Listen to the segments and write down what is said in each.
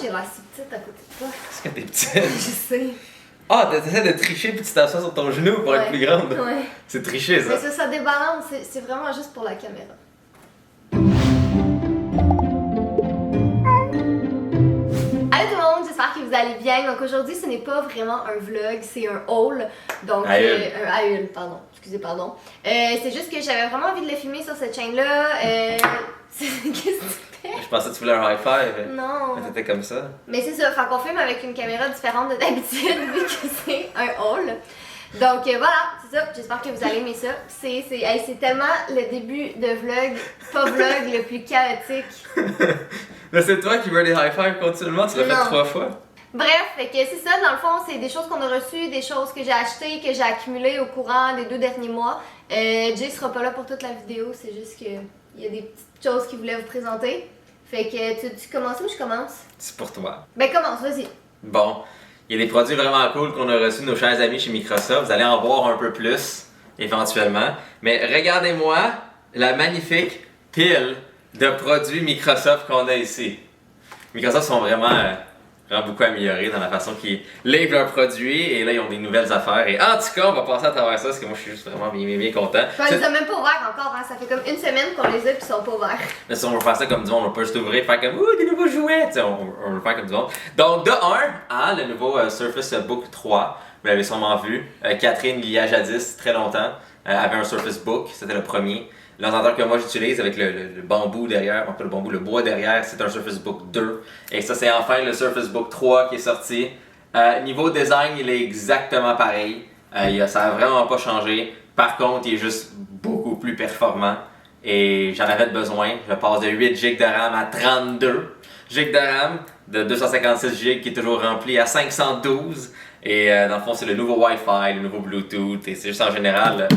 j'ai l'air si petite à côté de toi? Est-ce que t'es petite? Je sais. Ah, t'essaies de tricher puis tu t'assois sur ton genou pour être plus grande. Ouais. C'est tricher, ça. Mais ça débalance, c'est vraiment juste pour la caméra. Allô tout le monde, j'espère que vous allez bien. Donc aujourd'hui, ce n'est pas vraiment un vlog, c'est un haul. Donc, un haul, pardon. Excusez, pardon. C'est juste que j'avais vraiment envie de le filmer sur cette chaîne-là. Qu'est-ce que tu fais? Je pensais que tu voulais un high five. Non. Mais t'étais comme ça. Mais c'est ça, fait qu'on filme avec une caméra différente de d'habitude vu que c'est un haul. Donc voilà, c'est ça, j'espère que vous allez aimer ça. C'est tellement le début de vlog, pas vlog, le plus chaotique. Mais c'est toi qui veux des high five continuellement, tu l'as fait 3 fois. Bref, fait que c'est ça, dans le fond, c'est des choses qu'on a reçues, des choses que j'ai achetées, que j'ai accumulées au courant des 2 derniers mois. Jay sera pas là pour toute la vidéo, c'est juste que il y a des petites choses qu'il voulait vous présenter. Fait que tu commences ou je commence? C'est pour toi. Ben commence, vas-y. Bon, il y a des produits vraiment cool qu'on a reçus de nos chers amis chez Microsoft. Vous allez en voir un peu plus, éventuellement. Mais regardez-moi la magnifique pile de produits Microsoft qu'on a ici. Microsoft sont vraiment beaucoup améliorés dans la façon qu'ils livrent leurs produits. Et là, ils ont des nouvelles affaires. Et en tout cas, on va passer à travers ça parce que moi, je suis juste vraiment bien content. On les a même pas ouverts encore, hein. Ça fait comme une semaine qu'on les a puis ils sont pas ouverts. Mais si on veut faire ça comme du monde, on peut juste ouvrir et faire comme ouh, des nouveaux jouets! T'sais, on veut le faire comme du monde. Donc, de 1, le nouveau Surface Book 3, vous l'avez sûrement vu. Catherine, il y a jadis, très longtemps, avait un Surface Book, c'était le premier. L'ordinateur que moi j'utilise avec le bambou derrière, pas le bambou, le bois derrière, c'est un Surface Book 2. Et ça, c'est enfin le Surface Book 3 qui est sorti. Niveau design, il est exactement pareil. Ça a vraiment pas changé. Par contre, il est juste beaucoup plus performant. Et j'en avais besoin. Je passe de 8 GB de RAM à 32 GB de RAM, de 256 GB qui est toujours rempli à 512. Et dans le fond, c'est le nouveau Wi-Fi, le nouveau Bluetooth. Et c'est juste en général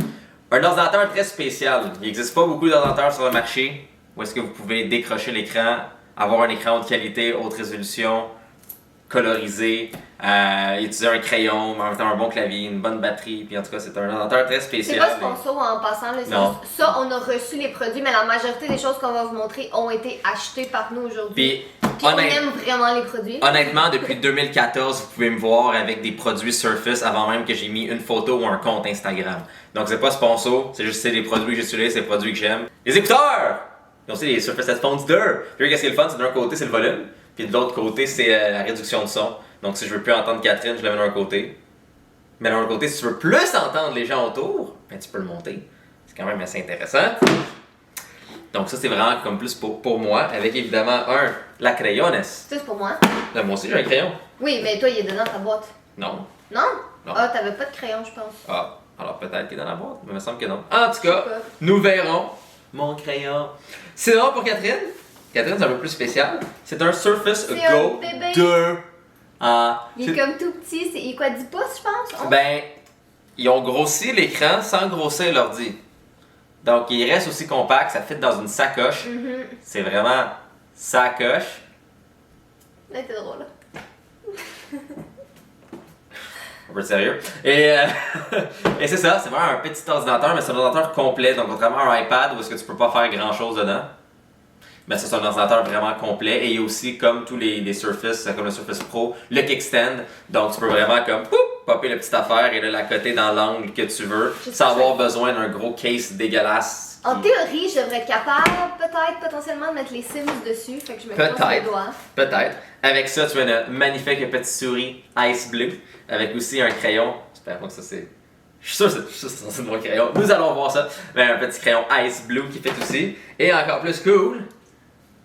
un ordinateur très spécial. Il n'existe pas beaucoup d'ordinateurs sur le marché où est-ce que vous pouvez décrocher l'écran, avoir un écran haute qualité, haute résolution, colorisé, utiliser un crayon, mais en même temps un bon clavier, une bonne batterie, puis en tout cas c'est un ordinateur très spécial. C'est pas sponsor en passant, là, non. Ça on a reçu les produits, mais la majorité des choses qu'on va vous montrer ont été achetées par nous aujourd'hui. Puis on aime vraiment les produits. Honnêtement, depuis 2014, vous pouvez me voir avec des produits Surface avant même que j'ai mis une photo ou un compte Instagram. Donc c'est pas sponsor, c'est juste des produits que j'utilise, c'est des produits que j'aime. Les écouteurs! Ils ont aussi les Surface Headphones 2. Puis qu'est-ce qui est le fun, c'est d'un côté c'est le volume, puis de l'autre côté c'est la réduction de son. Donc si je veux plus entendre Catherine, je la mets d'un côté. Mais d'un autre côté, si tu veux plus entendre les gens autour, ben tu peux le monter. C'est quand même assez intéressant. Donc ça c'est vraiment comme plus pour moi, avec évidemment la crayones. Ça c'est pour moi. Là, moi aussi j'ai un crayon. Oui, mais toi il est dedans ta boîte. Non. Non? Non. Ah, t'avais pas de crayon je pense. Ah, alors peut-être qu'il est dans la boîte, mais il me semble que non. En tout cas, nous verrons mon crayon. Sinon pour Catherine, c'est un peu plus spécial. C'est un Surface Go 2. Il est comme tout petit, il est quoi, 10 pouces je pense? Ben, ils ont grossi l'écran sans grossir l'ordi. Donc il reste aussi compact, ça fit dans une sacoche. C'est vraiment sacoche. Là t'es drôle. Un peu de sérieux. Et c'est ça, c'est vraiment un petit ordinateur, mais c'est un ordinateur complet. Donc contrairement à un iPad où est-ce que tu peux pas faire grand chose dedans, ben c'est un ordinateur vraiment complet. Et il y a aussi, comme tous les Surface, comme le Surface Pro, le kickstand. Donc tu peux vraiment comme popper la petite affaire et de la coter dans l'angle que tu veux, sans avoir besoin d'un gros case dégueulasse. En théorie, je devrais être capable, peut-être, potentiellement, de mettre les Sims dessus. Fait que je me croise les doigts. Peut-être. Avec ça, tu as une magnifique petite souris Ice Blue, avec aussi un crayon. J'espère pas que ça c'est... Je suis sûr que c'est mon crayon. Nous allons voir ça. Mais un petit crayon Ice Blue qui fait aussi. Et encore plus cool,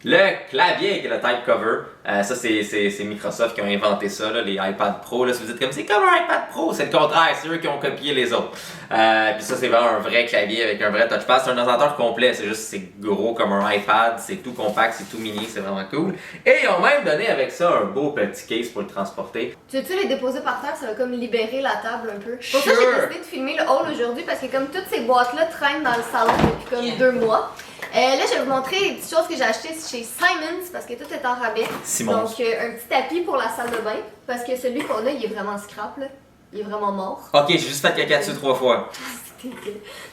le clavier qui est le type cover. Ça, c'est Microsoft qui ont inventé ça, là, les iPad Pro. Là, si vous dites comme c'est comme un iPad Pro, c'est le contraire, c'est eux qui ont copié les autres. Puis ça, c'est vraiment un vrai clavier avec un vrai touchpad. C'est un ordinateur complet, c'est juste c'est gros comme un iPad, c'est tout compact, c'est tout mini, c'est vraiment cool. Et ils ont même donné avec ça un beau petit case pour le transporter. Tu veux-tu les déposer par terre, ça va comme libérer la table un peu. Pour ça, j'ai décidé de filmer le haul aujourd'hui parce que comme toutes ces boîtes-là traînent dans le salon depuis comme 2 mois. Là, je vais vous montrer les petites choses que j'ai achetées chez Simons parce que tout est en rabais. Simons. Donc, un petit tapis pour la salle de bain parce que celui qu'on a, il est vraiment scrap, là. Il est vraiment mort. Ok, j'ai juste fait caca dessus 3 fois.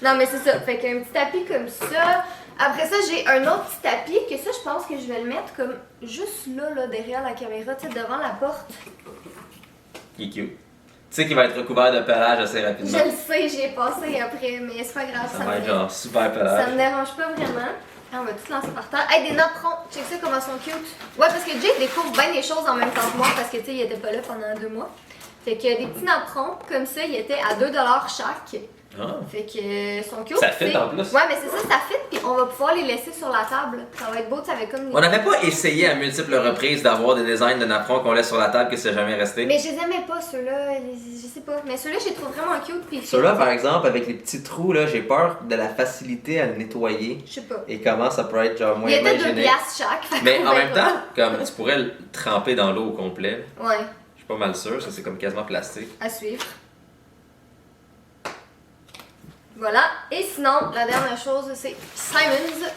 Non, mais c'est ça. Fait qu'un petit tapis comme ça. Après ça, j'ai un autre petit tapis que ça, je pense que je vais le mettre comme juste là derrière la caméra, tu sais, devant la porte. Il est cute. Tu sais qu'il va être recouvert de pelage assez rapidement. Je le sais, j'y ai passé après, mais c'est pas grave. Ça va être genre super pelage. Ça me dérange pas vraiment. Ah, on va tout lancer par terre. Hey, des napperons! Check ça comment ils sont cute. Ouais, parce que Jay découvre bien des choses en même temps que moi parce que tu sais, il était pas là pendant 2 mois. Fait que des petits napperons comme ça, ils étaient à 2$ chaque. Ah. Fait que sont cute. Ça fit en plus. Ouais, mais c'est ça fit, puis on va pouvoir les laisser sur la table. Ça va être beau, ça va être comme. On n'avait pas essayé à multiples reprises d'avoir des designs de napperons qu'on laisse sur la table que c'est jamais resté. Mais je les aimais pas, ceux-là. Je sais pas. Mais ceux-là, je les trouve vraiment cute. Puis Ceux-là, par exemple, avec les petits trous, là, j'ai peur de la facilité à le nettoyer. Je sais pas. Et comment ça peut être genre moins Il y était hygiénique. 2$ chaque. Mais en même temps, comme tu pourrais le tremper dans l'eau au complet. Ouais, Je suis pas mal sûr, ça c'est comme quasiment plastique. à suivre. Voilà. Et sinon, la dernière chose, c'est Simons.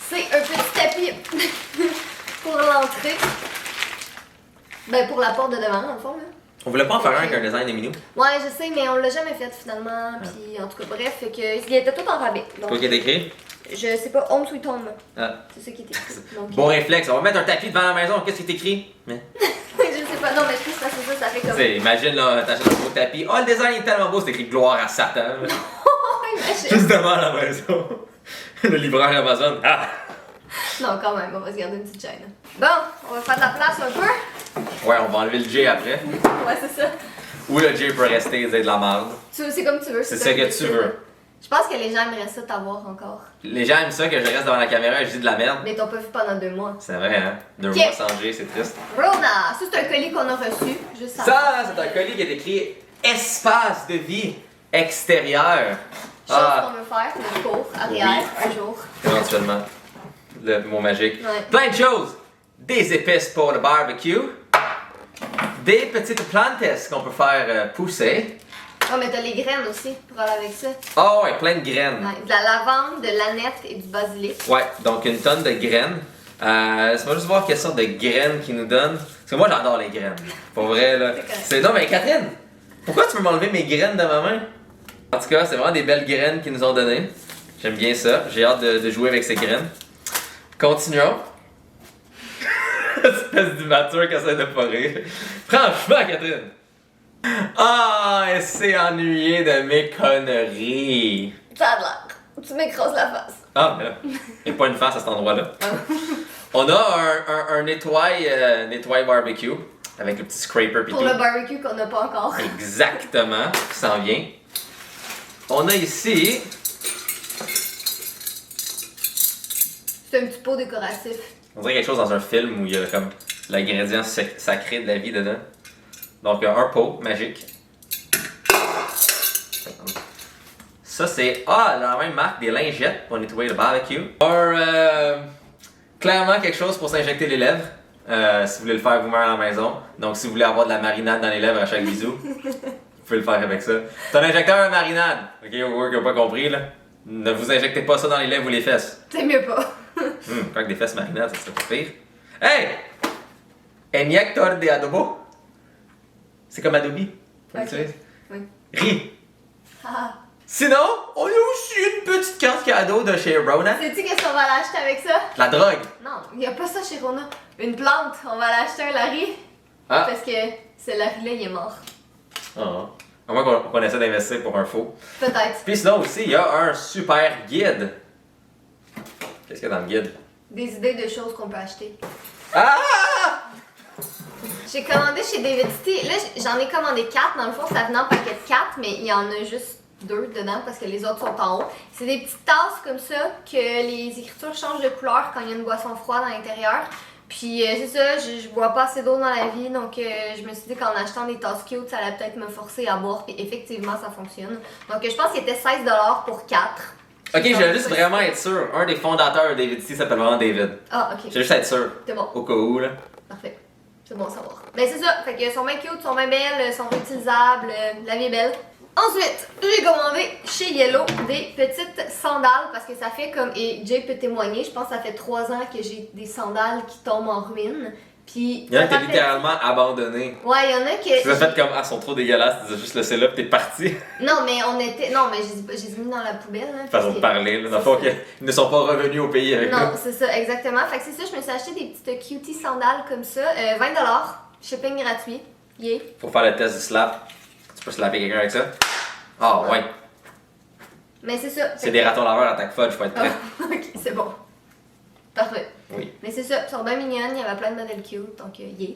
C'est un petit tapis pour l'entrée. Ben, pour la porte de devant, dans le fond, là. On voulait pas en faire un avec un design des minous. Ouais, je sais, mais on l'a jamais fait finalement. Puis en tout cas, bref, fait que il était tout en rabais. Donc, Quoi qu'il est écrit? je sais pas, Home Sweet Home. Ah. C'est ça qui est écrit. Donc, Bon réflexe, on va mettre un tapis devant la maison, qu'est-ce qui est écrit? je sais pas, non, mais je pense que c'est ça, ça fait comme. Tu sais, imagine là, t'achètes un beau tapis. Oh, le design est tellement beau, c'est écrit gloire à Satan. Imagine. Juste devant la maison. Le livreur Amazon. Ah! Non, quand même, on va se garder une petite chaîne. Bon, on va faire de la place un peu. Ouais, on va enlever le J après. Ouais, c'est ça. Ou le J peut rester et de la merde. C'est comme tu veux. C'est ça que tu veux. Je pense que les gens aimeraient ça t'avoir encore. Les gens aiment ça que je reste devant la caméra et je dis de la merde. Mais t'ont pas vu pendant 2 mois. C'est vrai, hein? 2 Ok. mois sans J, c'est triste. Rona, ça c'est un colis qu'on a reçu. Juste ça. Ça, c'est un colis qui est écrit Espace de vie extérieur. Chose qu'on veut faire, le cours, arrière, un jour. Éventuellement. Le mot magique. Ouais. Plein de choses. Des épices pour le barbecue. Des petites plantes qu'on peut faire pousser. Oh, mais t'as les graines aussi pour aller avec ça. Oh ouais, plein de graines. Ouais, de la lavande, de l'aneth et du basilic. Ouais, donc une tonne de graines. Laisse-moi juste voir quelle sorte de graines qu'ils nous donnent. Parce que moi j'adore les graines. Pour vrai là. C'est correct. Non mais Catherine, pourquoi tu veux m'enlever mes graines de ma main? En tout cas, c'est vraiment des belles graines qu'ils nous ont données. J'aime bien ça. J'ai hâte de jouer avec ces graines. Continuons. Espèce d'immature qui essaie de pas rire. Franchement, Catherine. Ah, elle s'est ennuyée de mes conneries. Ça a l'air. Tu m'écrases la face. Ah, mais là, il n'y a pas une face à cet endroit-là. On a un nettoy barbecue avec le petit scraper pis Pour tout. le barbecue qu'on n'a pas encore. Exactement, qui s'en vient. On a ici C'est un petit pot décoratif. on dirait quelque chose dans un film où il y a comme l'ingrédient sacré de la vie dedans. Donc un pot magique. Ça c'est la même marque des lingettes pour nettoyer le barbecue. Clairement quelque chose pour s'injecter les lèvres. Si vous voulez le faire vous-même à la maison. Donc si vous voulez avoir de la marinade dans les lèvres à chaque bisou, vous pouvez le faire avec ça. C'est un injecteur à marinade. Ok, vous qui n'avez pas compris là. Ne vous injectez pas ça dans les lèvres ou les fesses. C'est mieux pas. Quoi que des fesses marinades, ça serait pas pire. Hey! Injector de adobo. C'est comme Adobe. Ok. Oui. Ris. Ah. Sinon, on a aussi une petite carte cadeau de chez Rona. Sais-tu qu'est-ce qu'on va l'acheter avec ça? La drogue. Non, il n'y a pas ça chez Rona. Une plante, on va l'acheter un Larry. Ah. Parce que ce Larry-là, il est mort. Ah. À moins qu'on essaie d'investir pour un faux. Peut-être. Puis sinon aussi, il y a un super guide. Qu'est-ce qu'il y a dans le guide? Des idées de choses qu'on peut acheter. Ah! J'ai commandé chez David City. Là, j'en ai commandé 4. Dans le fond, ça venait en paquet de 4, mais il y en a juste 2 dedans parce que les autres sont en haut. C'est des petites tasses comme ça que les écritures changent de couleur quand il y a une boisson froide à l'intérieur. Puis c'est ça, je bois pas assez d'eau dans la vie, donc je me suis dit qu'en achetant des tasses cute, ça allait peut-être me forcer à boire, puis effectivement ça fonctionne. Donc je pense qu'il était 16$ pour 4. Ok, je vais juste vraiment être sûr. Un des fondateurs de David C s'appelle vraiment David. Ah, ok. Je vais juste être sûr. C'est bon. Au cas où, là. Parfait. C'est bon à savoir. Ben c'est ça, fait que sont bien cute, sont bien belles, sont réutilisables, la vie est belle. Ensuite, j'ai commandé chez Yellow des petites sandales parce que ça fait comme, et Jay peut témoigner, je pense que ça fait 3 ans que j'ai des sandales qui tombent en ruine. Puis, il y en a qui t'as littéralement abandonné. Ouais, il y en a que. Tu l'as fait comme, ah, ils sont trop dégueulasses, tu les as juste laissé là, puis t'es parti. Non, mais on était. Non, mais je les ai mis dans la poubelle. Hein, façon de parler, là. Dans le fond, ils ne sont pas revenus au pays avec nous. Non, c'est ça, exactement. Fait que c'est ça, je me suis acheté des petites cutie sandales comme ça. 20$, shipping gratuit. Yeah. Pour faire le test du slap, tu peux slapper quelqu'un avec ça? Ah, ouais. Mais c'est ça. C'est des ratons laveurs à tac fudge, faut être prêt. Ok, c'est bon. Parfait. Oui. Mais c'est ça, ils sont bien mignonnes, il y avait plein de modèles cute, donc yeah.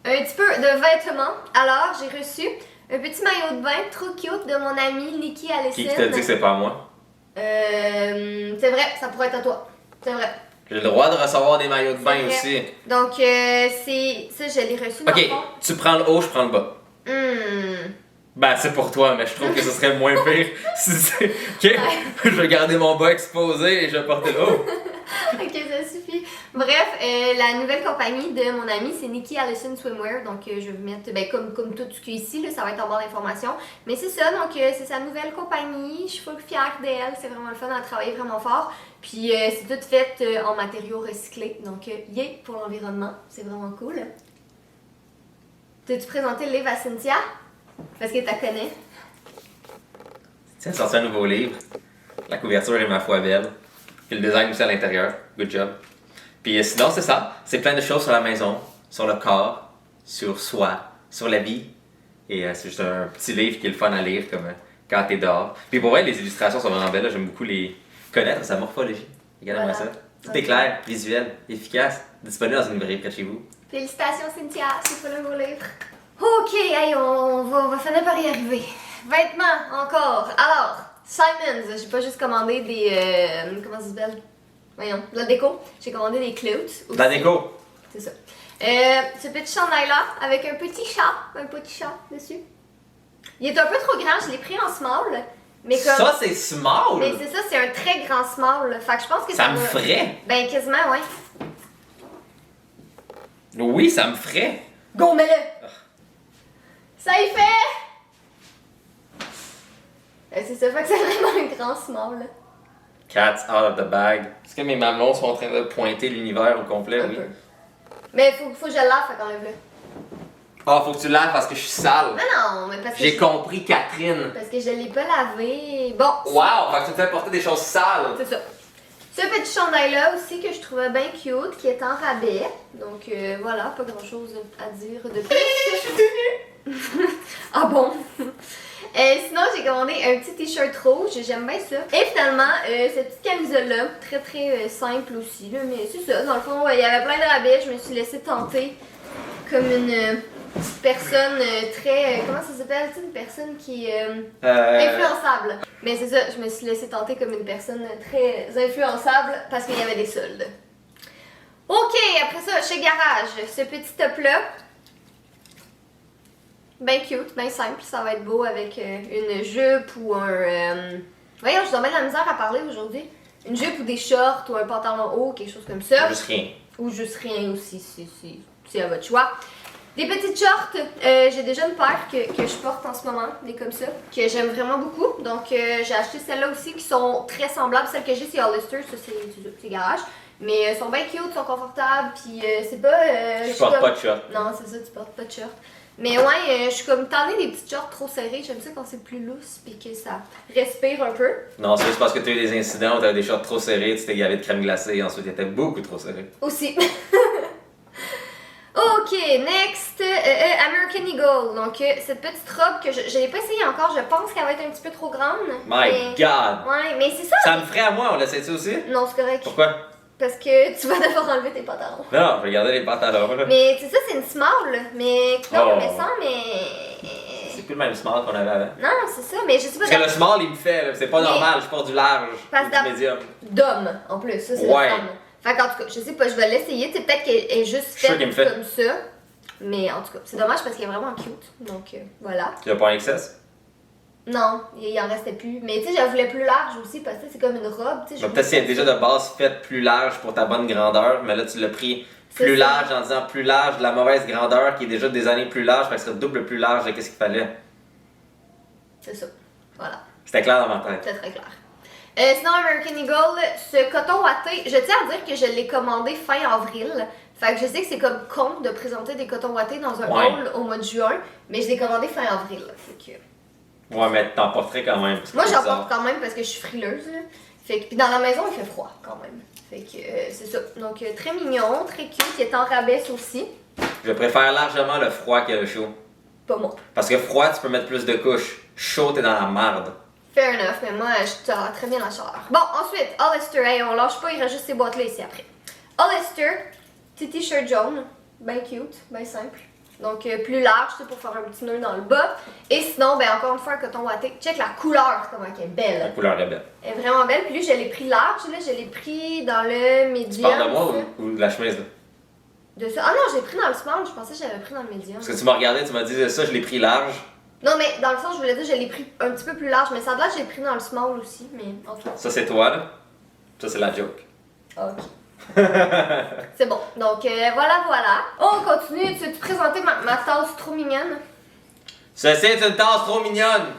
Un petit peu de vêtements. Alors, j'ai reçu un petit maillot de bain trop cute de mon amie Nikki Allison. Qui t'a dit que c'est pas à moi? C'est vrai, ça pourrait être à toi. C'est vrai. J'ai le droit de recevoir des maillots de bain aussi. Donc, c'est ça, je l'ai reçu dans le Ok, fond. tu prends le haut, je prends le bas. Ben, c'est pour toi, mais je trouve que ce serait moins pire si c'est. Ok, je vais garder mon bas exposé et je vais porter le haut. Ok, ça suffit. Bref, la nouvelle compagnie de mon ami, c'est Nikki Allison Swimwear. Donc, je vais vous mettre, ben, comme tout ce qui est ici, là, ça va être en barre d'informations. Mais c'est ça, donc c'est sa nouvelle compagnie. Je suis full fière d'elle. C'est vraiment le fun, elle a travaillé vraiment fort. Puis, c'est tout fait en matériaux recyclés. Donc, yeah pour l'environnement. C'est vraiment cool. T'as-tu présenté le livre à Cynthia? Parce que t'as connais. Tiens, sorti un nouveau livre. La couverture est ma foi belle. Puis le design aussi à l'intérieur. Good job. Puis sinon, c'est ça. C'est plein de choses sur la maison, sur le corps, sur soi, sur la vie. Et c'est juste un petit livre qui est le fun à lire comme quand t'es dehors. Puis pour vrai, les illustrations sont vraiment belles. Là. J'aime beaucoup les connaître, sa morphologie. Regardez-moi Voilà. ça. Tout est clair, visuel, efficace. Disponible dans une librairie près de chez vous. Félicitations Cynthia, c'est pas le beau livre. Ok, hey, on va finir par y arriver. Vêtements, encore. Alors, Simons, j'ai pas juste commandé des... comment ça s'appelle? Voyons, de la déco. J'ai commandé des clothes. De la déco! C'est ça. Ce petit chandail-là, avec un petit chat dessus. Il est un peu trop grand, je l'ai pris en small. Mais comme... Ça, c'est small! Mais c'est ça, c'est un très grand small. Fait que je pense que ça me ferait! Ben, quasiment, ouais. Oui, ça me ferait! Go, mets-le! Ça y fait! C'est ça, fait que c'est vraiment un grand small. Cats out of the bag. Est-ce que mes mamelons sont en train de pointer l'univers au complet? Un Oui. peu. Mais faut que je le lave, fait qu'enlève-le. Ah, faut que tu laves parce que je suis sale. Non, mais parce que... J'ai compris, Catherine. Parce que je l'ai pas lavé. Bon. Wow, fait que tu me fais porter des choses sales. C'est ça. Ce petit chandail-là aussi que je trouvais bien cute, qui est en rabais. Donc voilà, pas grand-chose à dire de plus. Ah bon? Sinon, j'ai commandé un petit t-shirt rouge, j'aime bien ça. Et finalement, cette petite camisole-là, très très simple aussi, là, mais c'est ça. Dans le fond, il y avait plein de rabais, je me suis laissée tenter comme une petite personne très... comment ça s'appelle? Tu sais, une personne qui est influençable. Mais c'est ça, je me suis laissée tenter comme une personne très influençable parce qu'il y avait des soldes. Ok, après ça, chez Garage, ce petit top-là, ben cute, ben simple, ça va être beau avec une jupe ou un... Voyons, je dois mettre de la misère à parler aujourd'hui. Une jupe ou des shorts ou un pantalon haut, quelque chose comme ça. Juste rien. Ou juste rien aussi, c'est à votre choix. Des petites shorts, j'ai déjà une paire que je porte en ce moment, des comme ça, que j'aime vraiment beaucoup. Donc j'ai acheté celles-là aussi qui sont très semblables. Celle que j'ai c'est Hollister, ça c'est Garage. Mais elles sont bien cute, sont confortables, puis c'est pas... Je porte pas de short. Non, c'est ça, tu portes pas de short. Mais ouais, je suis comme tannée des petites shorts trop serrées. J'aime ça quand c'est plus lousse puis que ça respire un peu. Non, c'est juste parce que tu as eu des incidents où tu avais des shorts trop serrés, tu t'es gavé de crème glacée et ensuite ils étaient beaucoup trop serrés. Aussi. Ok, next, American Eagle. Donc, cette petite robe que je l'ai pas essayée encore, je pense qu'elle va être un petit peu trop grande. My God! Ouais, mais c'est ça! Ça me ferait à moi, on l'essaie-tu aussi? Non, c'est correct. Pourquoi? Parce que tu vas devoir enlever tes pantalons. Non, je vais garder les pantalons. Là. Mais c'est ça, c'est une small, mais non, Oh. mais sans, mais... C'est plus le même small qu'on avait avant. Non, c'est ça, mais je sais pas... Parce que le small, il me fait, là, c'est pas Mais- normal, je porte du large, Parce ou que du médium. D'homme, en plus, ça c'est Ouais. le femme. Fait qu'en tout cas, je sais pas, je vais l'essayer, tu sais, peut-être qu'elle est juste Je suis sûr faite qu'elle me fait. comme ça. Mais en tout cas, c'est dommage parce qu'elle est vraiment cute, donc voilà. Tu l'as pas en excess? Non, il en restait plus. Mais tu sais, je la voulais plus large aussi parce que c'est comme une robe, tu sais. je Peut-être voulais c'est déjà de base faite plus large pour ta bonne grandeur, mais là tu l'as pris plus C'est ça. large en disant plus large de la mauvaise grandeur qui est déjà des années plus large, fait que c'est double plus large de qu'est-ce qu'il fallait. C'est ça. Voilà. C'était clair dans ma tête. C'est très clair. Sinon, American Eagle, ce coton watté, je tiens à dire que je l'ai commandé fin avril. Fait que je sais que c'est comme con de présenter des cotons wattés dans un haul au mois de juin, mais je l'ai commandé fin avril. Fait que... Ouais, mais t'en porterais quand même. Moi, j'en porte quand même parce que je suis frileuse. Fait que, puis dans la maison, il fait froid quand même. Fait que c'est ça. Donc, très mignon, très cute. Il est en rabais aussi. Je préfère largement le froid que le chaud. Pas moi. Parce que froid, tu peux mettre plus de couches. Chaud, t'es dans la marde. Fair enough, mais moi, je tolère très bien la chaleur. Bon, ensuite, Hollister. Hey, on lâche pas, il reste juste ces boîtes-là ici après. Hollister, petit t-shirt jaune. Ben cute, ben simple. Donc, plus large, c'est pour faire un petit nœud dans le bas. Et sinon, ben encore une fois, un coton watté. Check la couleur, comment elle est belle. La couleur est belle. Elle est vraiment belle. Puis lui, je l'ai pris large. Là, je l'ai pris dans le medium. Tu parles de moi ou de la chemise, là? De ça. Ah non, je l'ai pris dans le small. Je pensais que j'avais pris dans le medium. Parce que tu m'as regardé, tu m'as dit ça, je l'ai pris large. Non, mais dans le sens, je voulais dire, je l'ai pris un petit peu plus large. Mais ça a l'air que je l'ai pris dans le small aussi. Mais en tout cas. Ça, c'est toi, là. Ça, c'est la joke. Ok. C'est bon. Donc, voilà. On continue. Tu veux te présenter ma tasse trop mignonne? Ceci est une tasse trop mignonne.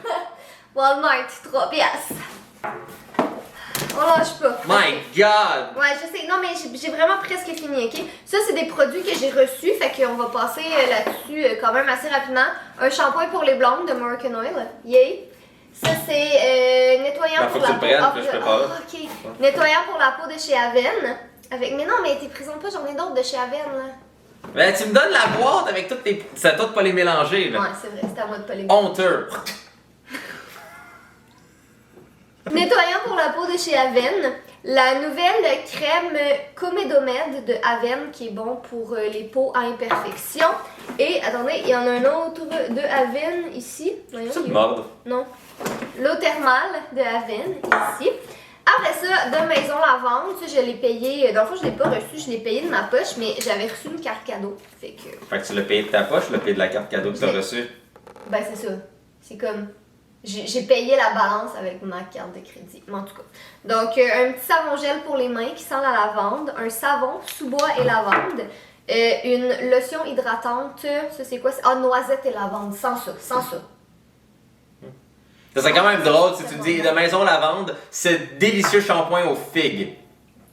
Walmart, 3 piastres. On lâche pas. My God! Ouais, je sais. Non, mais j'ai vraiment presque fini, ok? Ça, c'est des produits que j'ai reçus, fait qu'on va passer là-dessus quand même assez rapidement. Un shampoing pour les blondes de Moroccan Oil. Yay! Ça, c'est nettoyant pour la peau. Je peux pas. Ok. Nettoyant pour la peau de chez Aven. Mais non, mais t'es présente pas, j'en ai d'autres de chez Aven, là. Ben, tu me donnes la boîte avec toutes tes. C'est à toi de pas les mélanger, là. Ouais, c'est vrai, c'est à moi de pas les Honteux! Nettoyant pour la peau de chez Aven, la nouvelle crème Comedomed de Aven qui est bon pour les peaux à imperfection. Et attendez, il y en a un autre de Aven ici. Voyons, Ça te mordre. Non. L'eau thermale de Aven ici. Après ça, de Maison Lavande, ça, je l'ai payé. Dans le fond, je l'ai pas reçu, je l'ai payé de ma poche, mais j'avais reçu une carte cadeau. Fait que tu l'as payé de ta poche, tu l'as payé de la carte cadeau que tu as reçue. Ben, c'est ça. C'est comme. J'ai payé la balance avec ma carte de crédit. Mais en tout cas. Donc, un petit savon gel pour les mains qui sent la lavande. Un savon sous-bois et lavande. Une lotion hydratante. Ça, c'est quoi? Ah, noisette et lavande. Sans ça. Ça serait quand même drôle si tu me dis de Maison Lavande, c'est délicieux shampoing aux figues.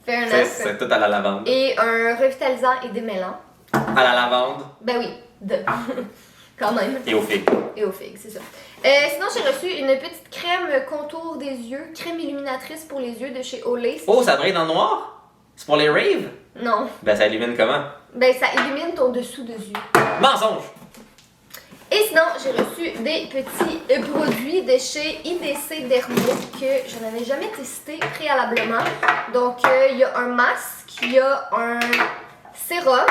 Fair enough. C'est tout à la lavande. Et un revitalisant et démêlant. À la lavande. Ben oui. Quand même. Et aux figues. Et aux figues, c'est ça. Sinon, j'ai reçu une petite crème contour des yeux, crème illuminatrice pour les yeux de chez Olay. Oh, ça brille dans le noir? C'est pour les raves? Non. Ben, ça illumine comment? Ben, ça illumine ton dessous de yeux. Mensonge! Et sinon, j'ai reçu des petits produits de chez IDC Dermo que je n'avais jamais testé préalablement. Donc, il y a un masque, il y a un sérum,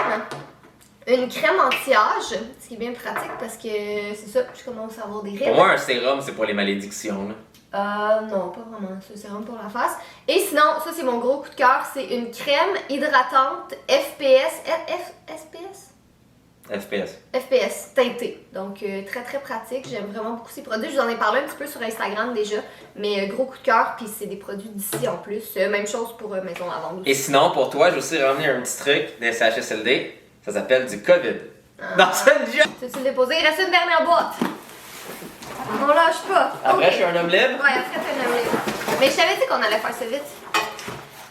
une crème anti-âge, ce qui est bien pratique parce que c'est ça, je commence à avoir des rides. Pour moi, un sérum, c'est pour les malédictions. Là. Non, pas vraiment. C'est un sérum pour la face. Et sinon, ça, c'est mon gros coup de cœur. C'est une crème hydratante FPS. FPS teintée. Donc, très très pratique. J'aime vraiment beaucoup ces produits. Je vous en ai parlé un petit peu sur Instagram déjà. Mais gros coup de cœur. Puis c'est des produits d'ici en plus. Même chose pour Maison Lavande aussi. Et sinon, pour toi, je vais aussi ramener un petit truc des CHSLD. Ça s'appelle du COVID. Dans cette vie. Tu veux-tu le déposer? Il reste une dernière boîte. On lâche pas. Après, Okay. je suis un homme libre. Ouais, après, t'es un homme libre. Mais je savais qu'on allait faire ça vite.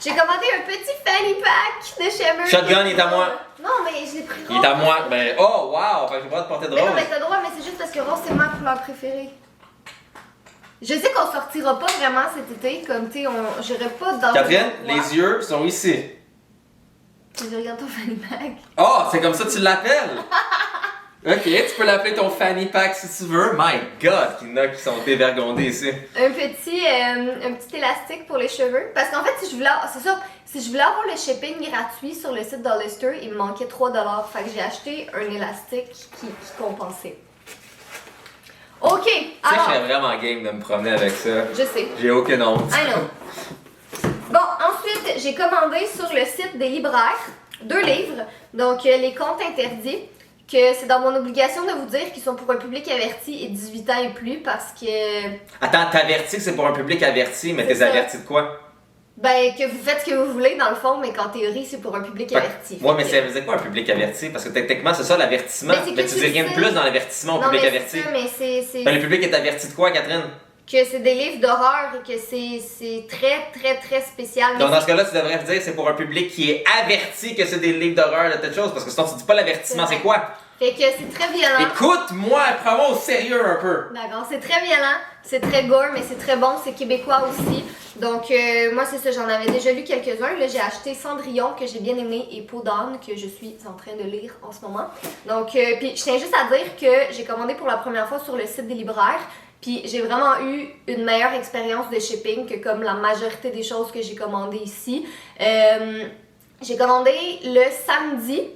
J'ai commandé un petit fanny pack de chez American. Shotgun, il est à moi. Non, mais je l'ai pris Il rose. est à moi. Ben, oh, wow! Fait que j'ai pas le droit de porter de Mais rose. non, mais t'as le droit, mais c'est juste parce que rose, c'est ma couleur préférée. Je sais qu'on sortira pas vraiment cet été, comme tu sais, j'irai pas dans. Catherine, les yeux sont ici. Je regarde ton fanny pack. Oh, c'est comme ça que tu l'appelles? Ok, tu peux l'appeler ton fanny pack si tu veux. My God, qu'il y en a qui sont dévergondés ici. Un petit élastique pour les cheveux. Parce qu'en fait, si je voulais avoir le shipping gratuit sur le site d'Hollister, il me manquait 3$. Fait que j'ai acheté un élastique qui compensait. Ok, Tu sais que je alors. serais vraiment game de me promener avec ça. Je sais. J'ai aucune honte. I know. Bon, ensuite, j'ai commandé sur le site des libraires 2 livres. Donc, Les Contes Interdits. Que c'est dans mon obligation de vous dire qu'ils sont pour un public averti et 18 ans et plus parce que. Attends, t'avertis que c'est pour un public averti, mais C'est t'es ça. averti de quoi? Ben, que vous faites ce que vous voulez dans le fond, mais qu'en théorie, c'est pour un public averti. Ouais, mais ça veut dire quoi un public averti? Parce que techniquement, c'est ça l'avertissement. Mais c'est Mais que tu tu dis le rien de sais. plus dans l'avertissement au Non, public mais averti. c'est ça, mais c'est. Ben, le public est averti de quoi, Catherine? que c'est des livres d'horreur et que c'est très spécial. Donc dans ce cas-là, tu devrais dire c'est pour un public qui est averti que c'est des livres d'horreur de telle chose, parce que sinon tu dis pas l'avertissement, c'est quoi? Fait que c'est très violent. Écoute-moi, prends-moi au sérieux un peu. D'accord, c'est très violent, c'est très gore, mais c'est très bon, c'est québécois aussi. Donc moi c'est ça, j'en avais déjà lu quelques-uns. Là j'ai acheté Cendrillon que j'ai bien aimé et Peau d'âne que je suis en train de lire en ce moment. Donc puis je tiens juste à dire que j'ai commandé pour la première fois sur le site des libraires. Puis j'ai vraiment eu une meilleure expérience de shipping que comme la majorité des choses que j'ai commandées ici. J'ai commandé le samedi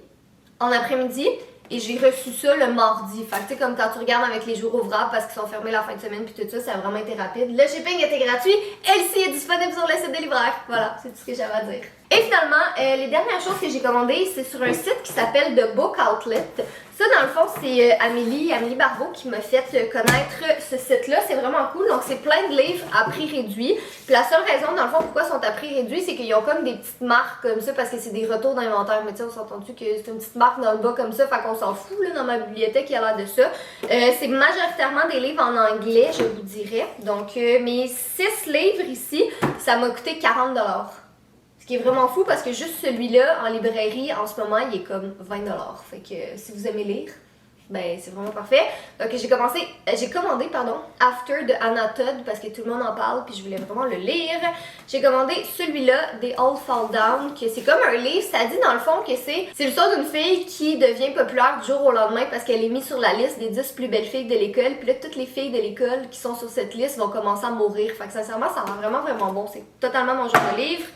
en après-midi. Et j'ai reçu ça le mardi. Fait que tu sais, comme quand tu regardes avec les jours ouvrables parce qu'ils sont fermés la fin de semaine puis tout ça, ça a vraiment été rapide. Le shipping était gratuit. Elle-ci est disponible sur le site des libraires. Voilà, c'est tout ce que j'avais à dire. Et finalement, les dernières choses que j'ai commandées, c'est sur un site qui s'appelle The Book Outlet. Ça, dans le fond, c'est Amélie Barbeau qui m'a fait connaître ce site-là. C'est vraiment cool. Donc, c'est plein de livres à prix réduit. Puis la seule raison, dans le fond, pourquoi ils sont à prix réduit, c'est qu'ils ont comme des petites marques comme ça parce que c'est des retours d'inventaire. Mais tu sais, on s'entend-tu que c'est une petite marque dans le bas comme ça, fait qu'on s'en fout, là, dans ma bibliothèque, il y a l'air de ça. C'est majoritairement des livres en anglais, je vous dirais. Donc, mes 6 livres ici, ça m'a coûté 40$. Ce qui est vraiment fou parce que juste celui-là, en librairie, en ce moment, il est comme 20$. Fait que si vous aimez lire, ben c'est vraiment parfait. Donc j'ai commandé After de Anna Todd parce que tout le monde en parle puis je voulais vraiment le lire. J'ai commandé celui-là, They All Fall Down, que c'est comme un livre, ça dit dans le fond que c'est l'histoire d'une fille qui devient populaire du jour au lendemain parce qu'elle est mise sur la liste des 10 plus belles filles de l'école. Puis là, toutes les filles de l'école qui sont sur cette liste vont commencer à mourir. Fait que sincèrement, ça rend vraiment bon. C'est totalement mon genre de livre.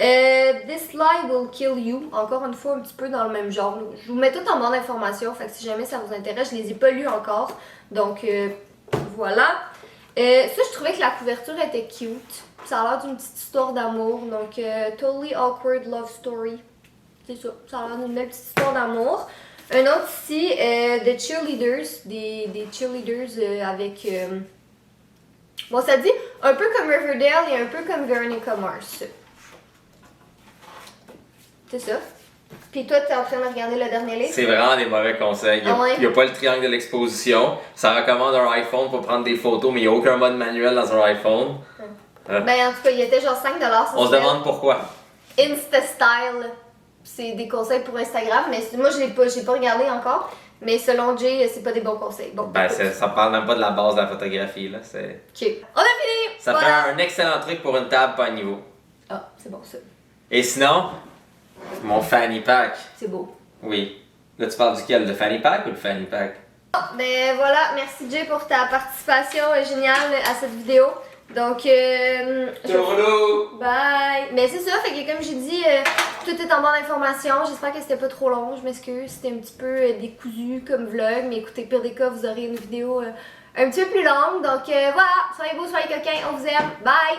This Lie Will Kill You, encore une fois un petit peu dans le même genre. Je vous mets tout en barre d'informations, fait que si jamais ça vous intéresse, je les ai pas lus encore. Donc voilà. Ça, je trouvais que la couverture était cute. Ça a l'air d'une petite histoire d'amour, donc Totally Awkward Love Story. C'est ça, ça a l'air d'une belle petite histoire d'amour. Un autre ici, The Cheerleaders, des cheerleaders avec... Bon, ça dit un peu comme Riverdale et un peu comme Veronica Mars. C'est ça. Puis toi, t'es en train de regarder le dernier livre? C'est vraiment des mauvais conseils. Il n'y a pas le triangle de l'exposition. Ça recommande un iPhone pour prendre des photos, mais il n'y a aucun mode manuel dans un iPhone. Ben en tout cas, il était genre 5$. On se demande pourquoi. Insta Style. C'est des conseils pour Instagram, mais moi j'ai pas regardé encore. Mais selon Jay, c'est pas des bons conseils. Bon, ben ça parle même pas de la base de la photographie, là. Ok. On a fini! Ça fait un excellent truc pour une table pas à niveau. Ah, c'est bon ça. Et sinon... Mon fanny pack. C'est beau. Oui. Là, tu parles duquel? Le fanny pack ou le fanny pack? Ben voilà, merci Jay pour ta participation géniale à cette vidéo. Donc, bye! Mais c'est ça, fait que comme j'ai dit, tout est en barre d'informations. J'espère que c'était pas trop long, je m'excuse. C'était un petit peu décousu comme vlog, mais écoutez, pire des cas, vous aurez une vidéo un petit peu plus longue. Donc voilà, soyez beaux, soyez coquins, on vous aime. Bye!